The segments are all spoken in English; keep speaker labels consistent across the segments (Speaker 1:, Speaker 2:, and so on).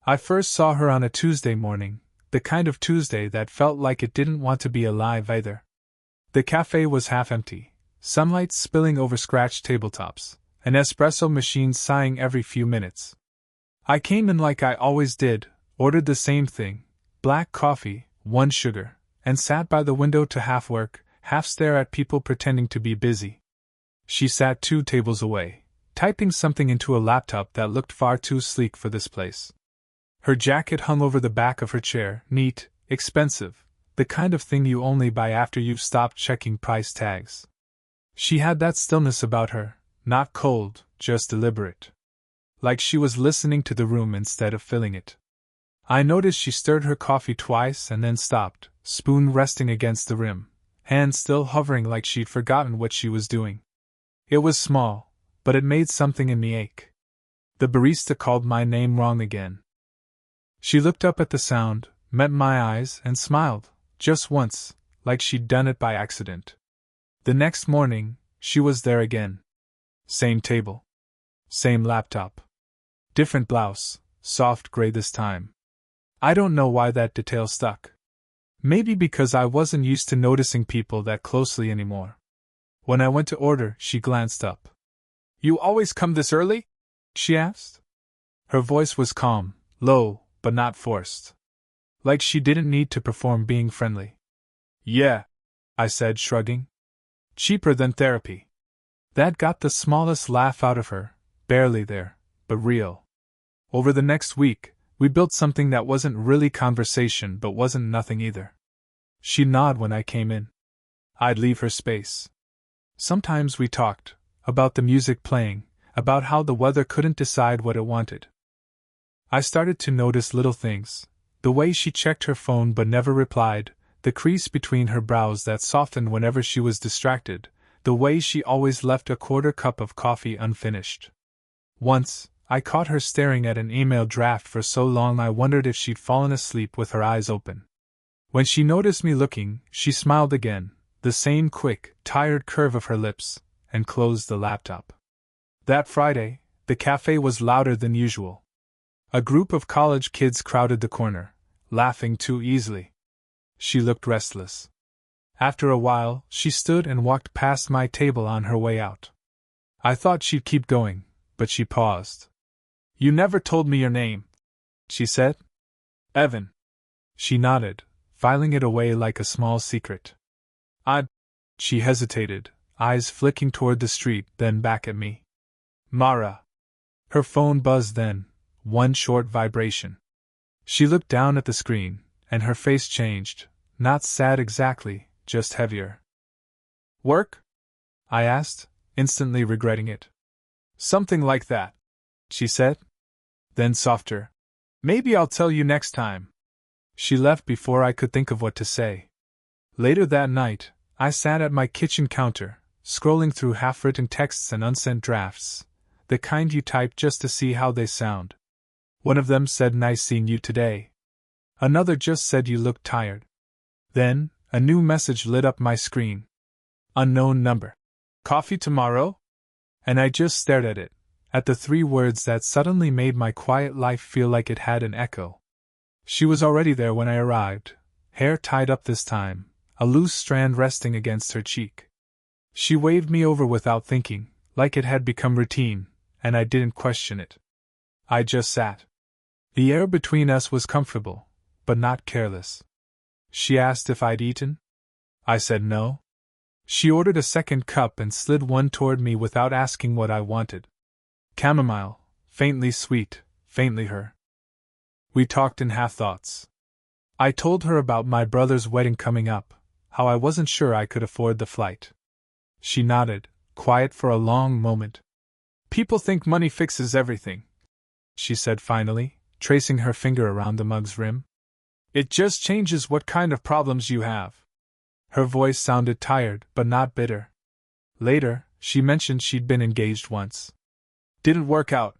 Speaker 1: I first saw her on a Tuesday morning, the kind of Tuesday that felt like it didn't want to be alive either. The cafe was half empty, sunlight spilling over scratched tabletops, an espresso machine sighing every few minutes. I came in like I always did, ordered the same thing, black coffee, 1 sugar, and sat by the window to half work, half stare at people pretending to be busy. She sat 2 tables away, typing something into a laptop that looked far too sleek for this place. Her jacket hung over the back of her chair, neat, expensive, the kind of thing you only buy after you've stopped checking price tags. She had that stillness about her, not cold, just deliberate. Like she was listening to the room instead of filling it. I noticed she stirred her coffee twice and then stopped, spoon resting against the rim, hand still hovering like she'd forgotten what she was doing. It was small, but it made something in me ache. The barista called my name wrong again. She looked up at the sound, met my eyes, and smiled, just once, like she'd done it by accident. The next morning, she was there again. Same table. Same laptop. Different blouse, soft gray this time. I don't know why that detail stuck. Maybe because I wasn't used to noticing people that closely anymore. When I went to order, she glanced up. "You always come this early?" she asked. Her voice was calm, low, but not forced. Like she didn't need to perform being friendly. "Yeah," I said, shrugging. "Cheaper than therapy." That got the smallest laugh out of her, barely there, but real. Over the next week, we built something that wasn't really conversation but wasn't nothing either. She'd nod when I came in. I'd leave her space. Sometimes we talked, about the music playing, about how the weather couldn't decide what it wanted. I started to notice little things, the way she checked her phone but never replied, the crease between her brows that softened whenever she was distracted, the way she always left a quarter cup of coffee unfinished. Once, I caught her staring at an email draft for so long I wondered if she'd fallen asleep with her eyes open. When she noticed me looking, she smiled again, the same quick, tired curve of her lips, and closed the laptop. That Friday, the cafe was louder than usual. A group of college kids crowded the corner, laughing too easily. She looked restless. After a while, she stood and walked past my table on her way out. I thought she'd keep going, but she paused. "You never told me your name," she said. "Evan." She nodded, filing it away like a small secret. She hesitated, eyes flicking toward the street, then back at me. "Mara." Her phone buzzed then, one short vibration. She looked down at the screen, and her face changed, not sad exactly, just heavier. "Work?" I asked, instantly regretting it. "Something like that," she said. Then softer. "Maybe I'll tell you next time." She left before I could think of what to say. Later that night, I sat at my kitchen counter, scrolling through half-written texts and unsent drafts, the kind you type just to see how they sound. One of them said, "Nice seeing you today." Another just said, "You look tired." Then, a new message lit up my screen. Unknown number. "Coffee tomorrow?" And I just stared at it, at the 3 words that suddenly made my quiet life feel like it had an echo. She was already there when I arrived, hair tied up this time, a loose strand resting against her cheek. She waved me over without thinking, like it had become routine, and I didn't question it. I just sat. The air between us was comfortable, but not careless. She asked if I'd eaten. I said no. She ordered a second cup and slid one toward me without asking what I wanted. Chamomile, faintly sweet, faintly her. We talked in half-thoughts. I told her about my brother's wedding coming up, how I wasn't sure I could afford the flight. She nodded, quiet for a long moment. "People think money fixes everything," she said finally, tracing her finger around the mug's rim. "It just changes what kind of problems you have." Her voice sounded tired, but not bitter. Later, she mentioned she'd been engaged once. "Didn't work out,"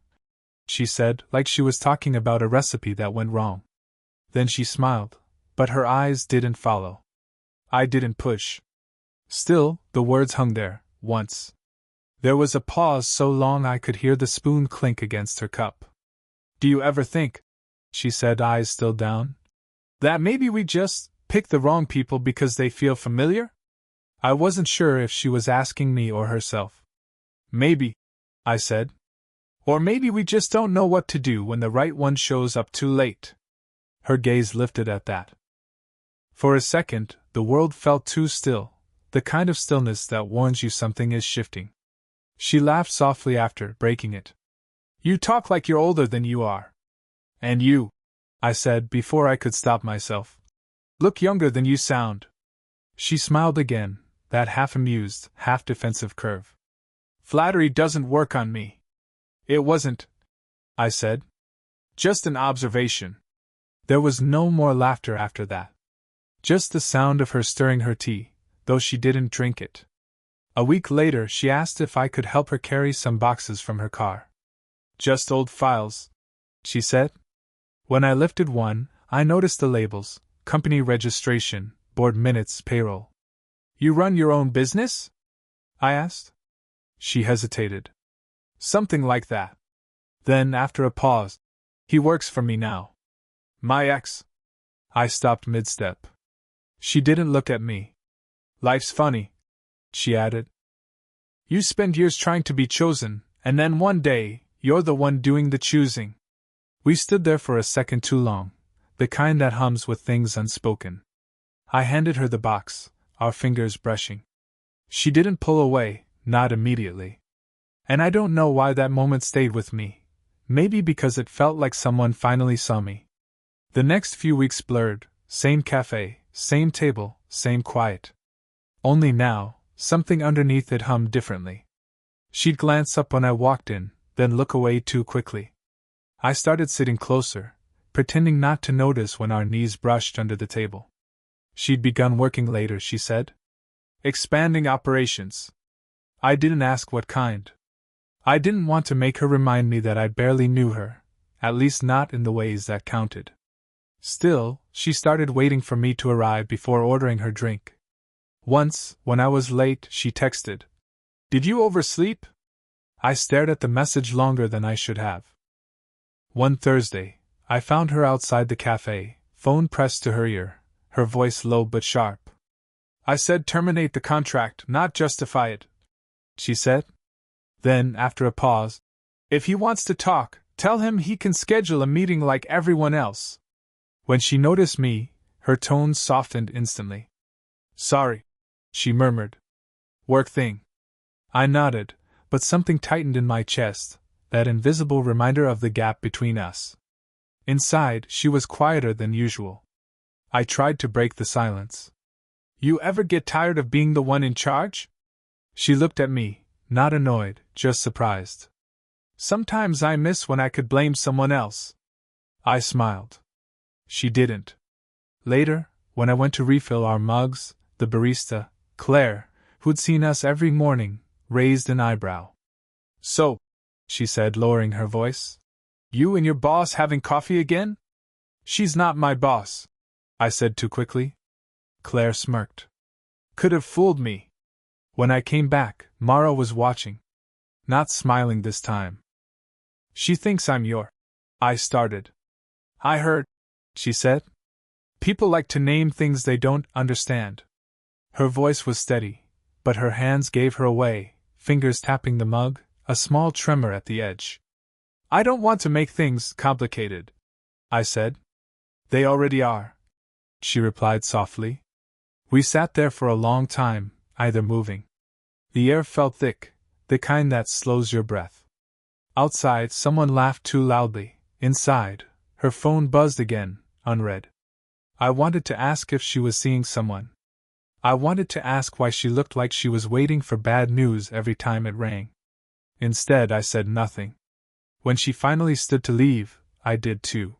Speaker 1: she said, like she was talking about a recipe that went wrong. Then she smiled, but her eyes didn't follow. I didn't push. Still, the words hung there, once. There was a pause so long I could hear the spoon clink against her cup. "Do you ever think," she said, eyes still down. That maybe we just pick the wrong people because they feel familiar? I wasn't sure if she was asking me or herself. Maybe, I said. Or maybe we just don't know what to do when the right one shows up too late. Her gaze lifted at that. For a second, the world felt too still, the kind of stillness that warns you something is shifting. She laughed softly after, breaking it. You talk like you're older than you are. And you, I said before I could stop myself, look younger than you sound. She smiled again, that half-amused, half-defensive curve. Flattery doesn't work on me. It wasn't, I said. Just an observation. There was no more laughter after that. Just the sound of her stirring her tea, though she didn't drink it. A week later, she asked if I could help her carry some boxes from her car. Just old files, she said. When I lifted one, I noticed the labels: company registration, board minutes, payroll. You run your own business? I asked. She hesitated. Something like that. Then, after a pause, he works for me now. My ex. I stopped mid-step. She didn't look at me. Life's funny, she added. You spend years trying to be chosen, and then one day, you're the one doing the choosing. We stood there for a second too long, the kind that hums with things unspoken. I handed her the box, our fingers brushing. She didn't pull away, not immediately. And I don't know why that moment stayed with me. Maybe because it felt like someone finally saw me. The next few weeks blurred, same cafe, same table, same quiet. Only now, something underneath it hummed differently. She'd glance up when I walked in, then look away too quickly. I started sitting closer, pretending not to notice when our knees brushed under the table. She'd begun working later, she said. Expanding operations. I didn't ask what kind. I didn't want to make her remind me that I barely knew her, at least not in the ways that counted. Still, she started waiting for me to arrive before ordering her drink. Once, when I was late, she texted, "Did you oversleep?" I stared at the message longer than I should have. One Thursday, I found her outside the cafe, phone pressed to her ear, her voice low but sharp. I said terminate the contract, not justify it, she said. Then, after a pause, if he wants to talk, tell him he can schedule a meeting like everyone else. When she noticed me, her tone softened instantly. Sorry, she murmured. Work thing. I nodded, but something tightened in my chest, that invisible reminder of the gap between us. Inside, she was quieter than usual. I tried to break the silence. You ever get tired of being the one in charge? She looked at me, not annoyed, just surprised. Sometimes I miss when I could blame someone else. I smiled. She didn't. Later, when I went to refill our mugs, the barista, Claire, who'd seen us every morning, raised an eyebrow. So, she said, lowering her voice, you and your boss having coffee again? She's not my boss, I said too quickly. Claire smirked. Could have fooled me. When I came back, Mara was watching. Not smiling this time. She thinks I'm your... I started. I heard, she said. People like to name things they don't understand. Her voice was steady, but her hands gave her away, fingers tapping the mug, a small tremor at the edge. I don't want to make things complicated, I said. They already are, she replied softly. We sat there for a long time, either moving. The air felt thick, the kind that slows your breath. Outside, someone laughed too loudly. Inside, her phone buzzed again, unread. I wanted to ask if she was seeing someone. I wanted to ask why she looked like she was waiting for bad news every time it rang. Instead, I said nothing. When she finally stood to leave, I did too.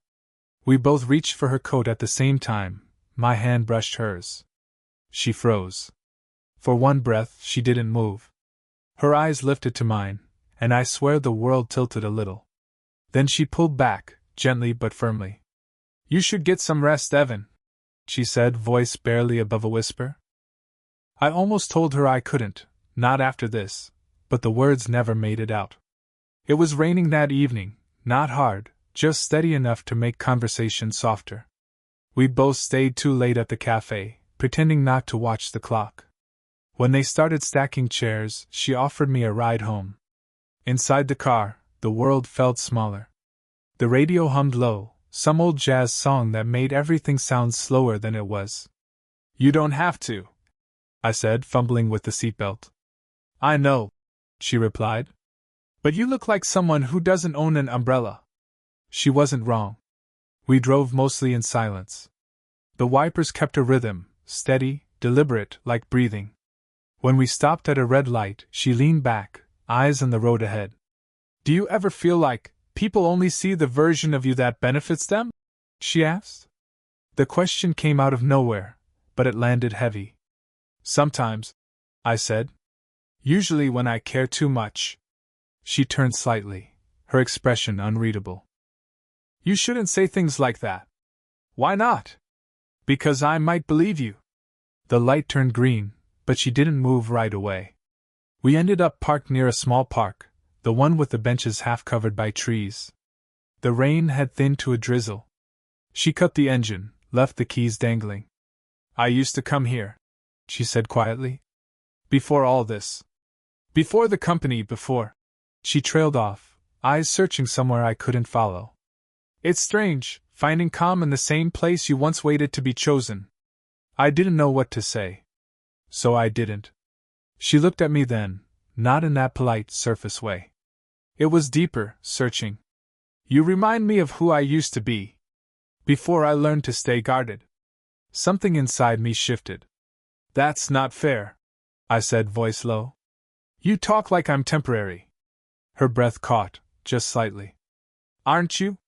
Speaker 1: We both reached for her coat at the same time. My hand brushed hers. She froze. For one breath, she didn't move. Her eyes lifted to mine, and I swear the world tilted a little. Then she pulled back, gently but firmly. You should get some rest, Evan, she said, voice barely above a whisper. I almost told her I couldn't, not after this, but the words never made it out. It was raining that evening, not hard, just steady enough to make conversation softer. We both stayed too late at the cafe, pretending not to watch the clock. When they started stacking chairs, she offered me a ride home. Inside the car, the world felt smaller. The radio hummed low, some old jazz song that made everything sound slower than it was. "You don't have to," I said, fumbling with the seatbelt. "I know," she replied. "But you look like someone who doesn't own an umbrella." She wasn't wrong. We drove mostly in silence. The wipers kept a rhythm, steady, deliberate, like breathing. When we stopped at a red light, she leaned back, eyes on the road ahead. "Do you ever feel like people only see the version of you that benefits them?" she asked. The question came out of nowhere, but it landed heavy. "Sometimes," I said. "Usually when I care too much." She turned slightly, her expression unreadable. "You shouldn't say things like that." "Why not?" "Because I might believe you." The light turned green, but she didn't move right away. We ended up parked near a small park, the one with the benches half covered by trees. The rain had thinned to a drizzle. She cut the engine, left the keys dangling. "I used to come here," she said quietly. "Before all this. Before the company, before." She trailed off, eyes searching somewhere I couldn't follow. "It's strange, finding calm in the same place you once waited to be chosen." I didn't know what to say. So I didn't. She looked at me then, not in that polite, surface way. It was deeper, searching. "You remind me of who I used to be. Before I learned to stay guarded." Something inside me shifted. "That's not fair," I said, voice low. "You talk like I'm temporary." Her breath caught, just slightly. "Aren't you?"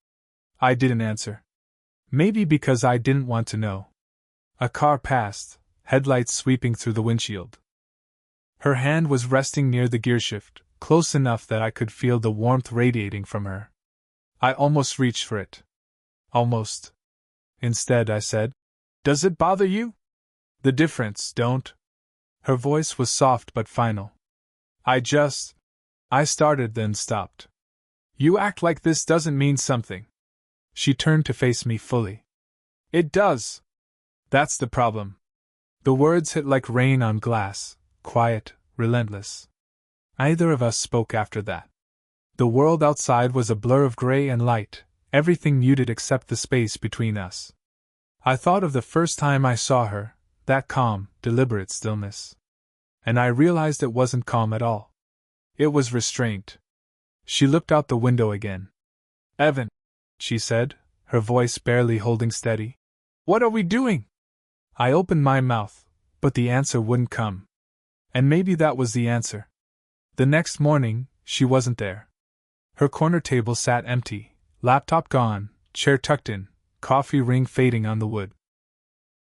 Speaker 1: I didn't answer. Maybe because I didn't want to know. A car passed, headlights sweeping through the windshield. Her hand was resting near the gearshift, close enough that I could feel the warmth radiating from her. I almost reached for it. Almost. Instead, I said, "Does it bother you?" "The difference, don't." Her voice was soft but final. I started, then stopped. "You act like this doesn't mean something." She turned to face me fully. "It does. That's the problem." The words hit like rain on glass, quiet, relentless. Neither of us spoke after that. The world outside was a blur of gray and light, everything muted except the space between us. I thought of the first time I saw her, that calm, deliberate stillness. And I realized it wasn't calm at all. It was restraint. She looked out the window again. "Evan," she said, her voice barely holding steady. "What are we doing?" I opened my mouth, but the answer wouldn't come. And maybe that was the answer. The next morning, she wasn't there. Her corner table sat empty, laptop gone, chair tucked in, coffee ring fading on the wood.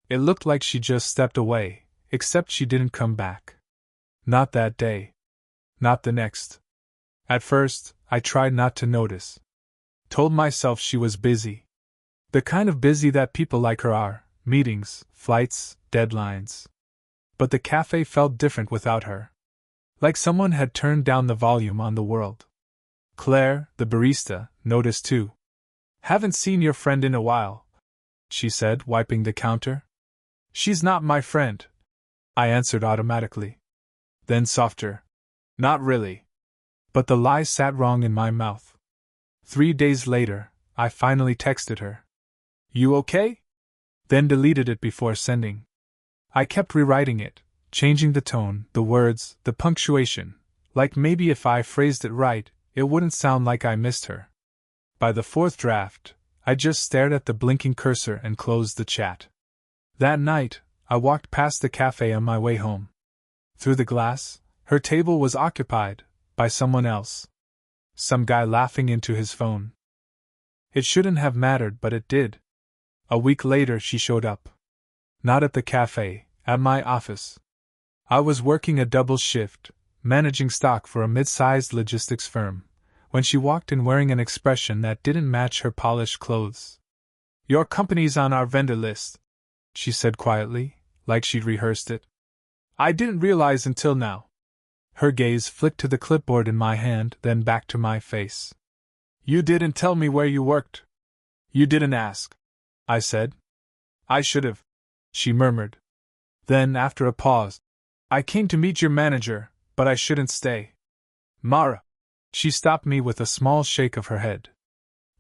Speaker 1: It looked like she just stepped away, except she didn't come back. Not that day. Not the next. At first, I tried not to notice. Told myself she was busy. The kind of busy that people like her are, meetings, flights, deadlines. But the cafe felt different without her. Like someone had turned down the volume on the world. Claire, the barista, noticed too. "Haven't seen your friend in a while," she said, wiping the counter. "She's not my friend," I answered automatically. Then softer. "Not really." But the lie sat wrong in my mouth. 3 days later, I finally texted her. "You okay?" Then deleted it before sending. I kept rewriting it, changing the tone, the words, the punctuation, like maybe if I phrased it right, it wouldn't sound like I missed her. By the 4th draft, I just stared at the blinking cursor and closed the chat. That night, I walked past the cafe on my way home. Through the glass, her table was occupied by someone else. Some guy laughing into his phone. It shouldn't have mattered, but it did. A week later, she showed up. Not at the cafe, at my office. I was working a double shift, managing stock for a mid-sized logistics firm, when she walked in wearing an expression that didn't match her polished clothes. "Your company's on our vendor list," she said quietly, like she'd rehearsed it. "I didn't realize until now." Her gaze flicked to the clipboard in my hand, then back to my face. You didn't tell me where you worked. You didn't ask, I said. I should have, she murmured. Then, after a pause, I came to meet your manager, but I shouldn't stay. Mara. She stopped me with a small shake of her head.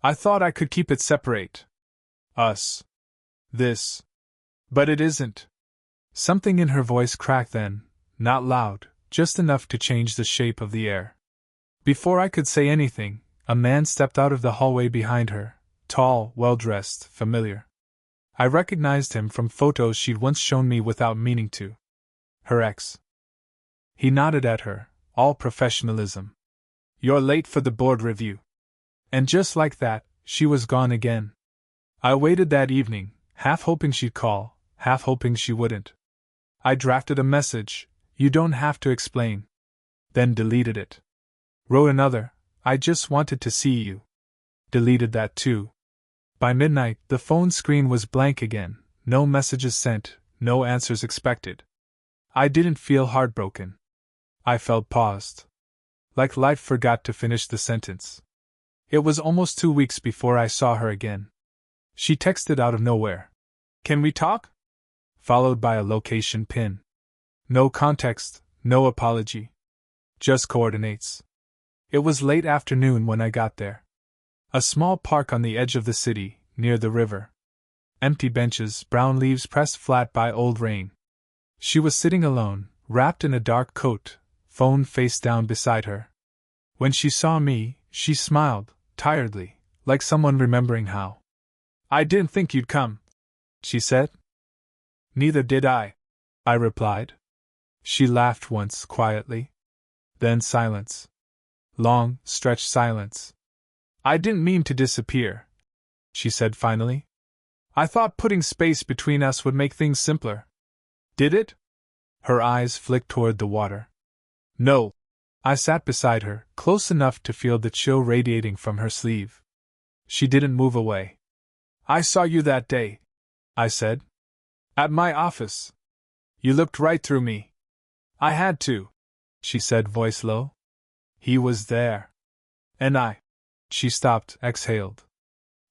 Speaker 1: I thought I could keep it separate. Us. This. But it isn't. Something in her voice cracked then, not loud, just enough to change the shape of the air. Before I could say anything, a man stepped out of the hallway behind her, tall, well-dressed, familiar. I recognized him from photos she'd once shown me without meaning to. Her ex. He nodded at her, all professionalism. You're late for the board review. And just like that, she was gone again. I waited that evening, half hoping she'd call, half hoping she wouldn't. I drafted a message, you don't have to explain. Then deleted it. Wrote another, I just wanted to see you. Deleted that too. By midnight, the phone screen was blank again, no messages sent, no answers expected. I didn't feel heartbroken. I felt paused. Like life forgot to finish the sentence. It was almost 2 weeks before I saw her again. She texted out of nowhere. Can we talk? Followed by a location pin. No context, no apology. Just coordinates. It was late afternoon when I got there. A small park on the edge of the city, near the river. Empty benches, brown leaves pressed flat by old rain. She was sitting alone, wrapped in a dark coat, phone face down beside her. When she saw me, she smiled, tiredly, like someone remembering how. I didn't think you'd come, she said. Neither did I replied. She laughed once, quietly. Then silence. Long, stretched silence. I didn't mean to disappear, she said finally. I thought putting space between us would make things simpler. Did it? Her eyes flicked toward the water. No. I sat beside her, close enough to feel the chill radiating from her sleeve. She didn't move away. I saw you that day, I said. At my office. You looked right through me. I had to, she said, voice low. He was there. And I. She stopped, exhaled.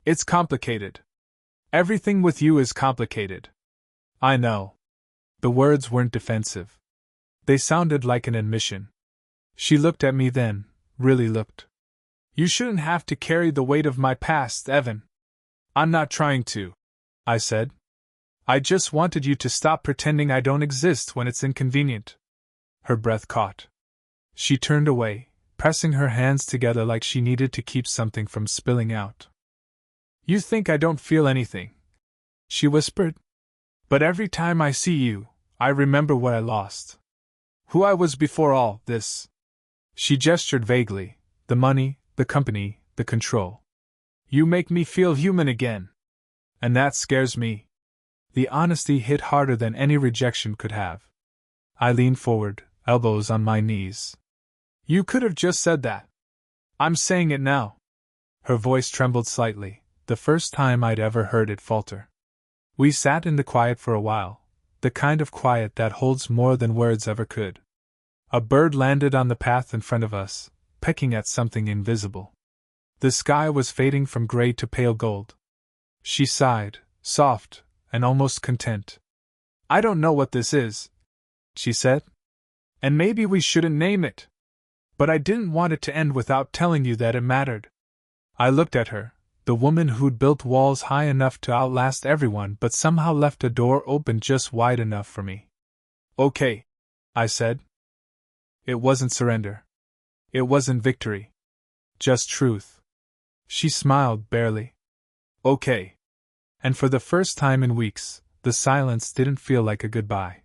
Speaker 1: It's complicated. Everything with you is complicated. I know. The words weren't defensive. They sounded like an admission. She looked at me then, really looked. You shouldn't have to carry the weight of my past, Evan. I'm not trying to, I said. I just wanted you to stop pretending I don't exist when it's inconvenient. Her breath caught. She turned away, pressing her hands together like she needed to keep something from spilling out. You think I don't feel anything, she whispered. But every time I see you, I remember what I lost. Who I was before all this. She gestured vaguely. The money, the company, the control. You make me feel human again. And that scares me. The honesty hit harder than any rejection could have. I leaned forward, elbows on my knees. You could have just said that. I'm saying it now. Her voice trembled slightly, the first time I'd ever heard it falter. We sat in the quiet for a while, the kind of quiet that holds more than words ever could. A bird landed on the path in front of us, pecking at something invisible. The sky was fading from gray to pale gold. She sighed, soft, and almost content. I don't know what this is, she said. And maybe we shouldn't name it. But I didn't want it to end without telling you that it mattered. I looked at her, the woman who'd built walls high enough to outlast everyone but somehow left a door open just wide enough for me. Okay, I said. It wasn't surrender. It wasn't victory. Just truth. She smiled barely. Okay. And for the first time in weeks, the silence didn't feel like a goodbye.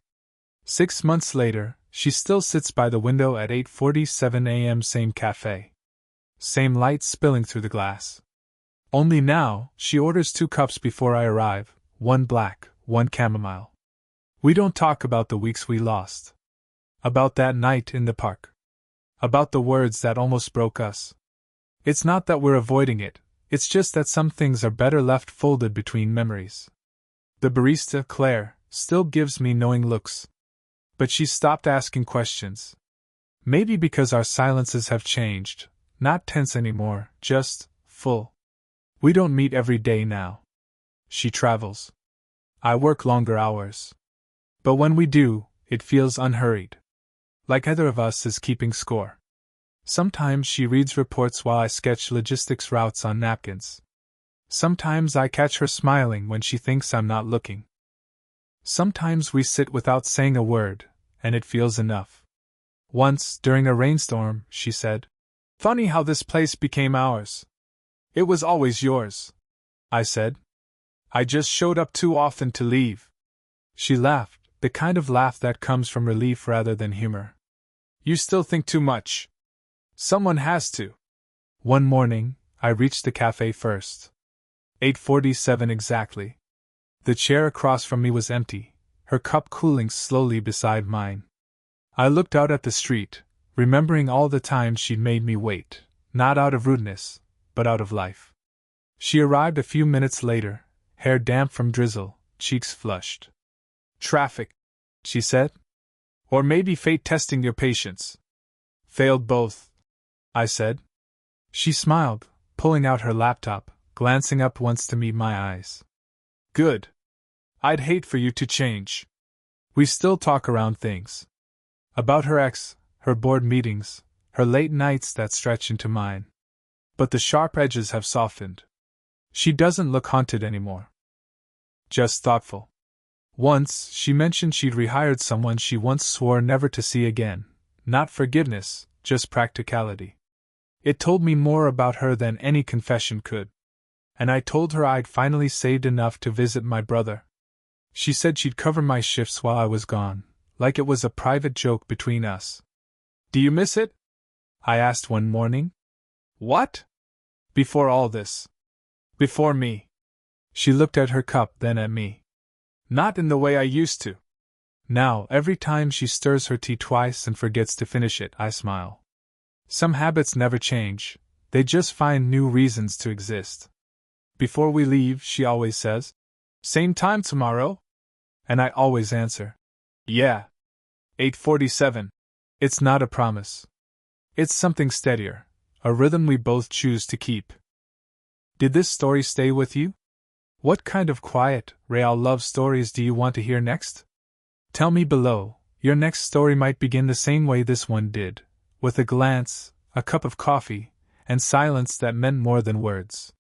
Speaker 1: 6 months later, she still sits by the window at 8:47 a.m. Same cafe. Same light spilling through the glass. Only now, she orders 2 cups before I arrive, 1 black, 1 chamomile. We don't talk about the weeks we lost. About that night in the park. About the words that almost broke us. It's not that we're avoiding it, it's just that some things are better left folded between memories. The barista, Claire, still gives me knowing looks. But she's stopped asking questions. Maybe because our silences have changed, not tense anymore, just full. We don't meet every day now. She travels. I work longer hours. But when we do, it feels unhurried. Like either of us is keeping score. Sometimes she reads reports while I sketch logistics routes on napkins. Sometimes I catch her smiling when she thinks I'm not looking. Sometimes we sit without saying a word, and it feels enough. Once, during a rainstorm, she said, "Funny how this place became ours." "It was always yours," I said. "I just showed up too often to leave." She laughed, the kind of laugh that comes from relief rather than humor. "You still think too much. Someone has to." One morning, I reached the cafe first. 8:47 exactly. The chair across from me was empty, her cup cooling slowly beside mine. I looked out at the street, remembering all the times she'd made me wait, not out of rudeness, but out of life. She arrived a few minutes later, hair damp from drizzle, cheeks flushed. "Traffic," she said. "Or maybe fate testing your patience." "Failed both," I said. She smiled, pulling out her laptop, glancing up once to meet my eyes. "Good. I'd hate for you to change." We still talk around things. About her ex, her board meetings, her late nights that stretch into mine. But the sharp edges have softened. She doesn't look haunted anymore. Just thoughtful. Once, she mentioned she'd rehired someone she once swore never to see again. Not forgiveness, just practicality. It told me more about her than any confession could. And I told her I'd finally saved enough to visit my brother. She said she'd cover my shifts while I was gone, like it was a private joke between us. "Do you miss it?" I asked one morning. "What?" "Before all this. Before me." She looked at her cup, then at me. "Not in the way I used to." Now, every time she stirs her tea twice and forgets to finish it, I smile. Some habits never change, they just find new reasons to exist. Before we leave, she always says, "Same time tomorrow?" And I always answer, "Yeah. 8:47. It's not a promise. It's something steadier, a rhythm we both choose to keep. Did this story stay with you? What kind of quiet, real love stories do you want to hear next? Tell me below. Your next story might begin the same way this one did, with a glance, a cup of coffee, and silence that meant more than words.